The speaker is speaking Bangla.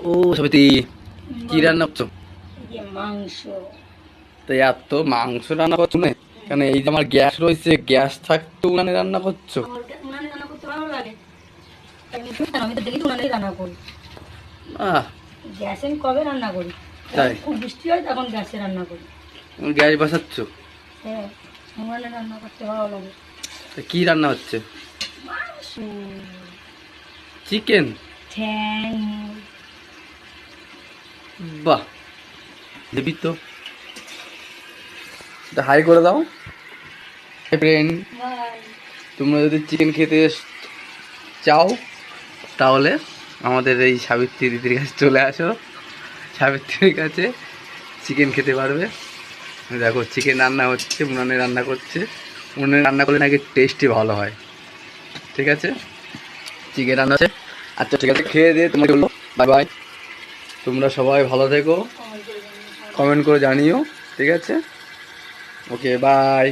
ও সবিতি কি রান্না করছো? মাংস। তো এত মাংস রান্না করছো না কেন? এই যে আমার গ্যাস রয়েছে, গ্যাস থাকতে উনানে রান্না করছো? উনানে রান্না করতে ভালো লাগে। আমি তো দেখি উনানেই রান্না করি। আহ গ্যাসে আমি কবে রান্না করি? তাই খুব বৃষ্টি হয় তখন গ্যাসে রান্না করি। গ্যাস বসাচ্ছ? হ্যাঁ, উনানে রান্না করতে ভালো লাগে। তা কি রান্না হচ্ছে? মাংস, চিকেন? ঠ্যাং। বাহ, দেবি তো। হাই করে দাও ফ্রেন্ড। তোমরা যদি চিকেন খেতে চাও তাহলে আমাদের এই সাবিত্রী দিদির কাছে চলে আসো। সাবিত্রীর কাছে চিকেন খেতে পারবে। দেখো চিকেন রান্না হচ্ছে, উনানে রান্না করছে। উনানে রান্না করলে নাকি টেস্টই ভালো হয়। ঠিক আছে, চিকেন রান্না আছে। আচ্ছা ঠিক আছে, খেয়ে দিয়ে তোমাকে বললো বাই বাই। তোমরা সবাই ভালো থেকো, কমেন্ট করে জানিও। ঠিক আছে, ওকে বাই।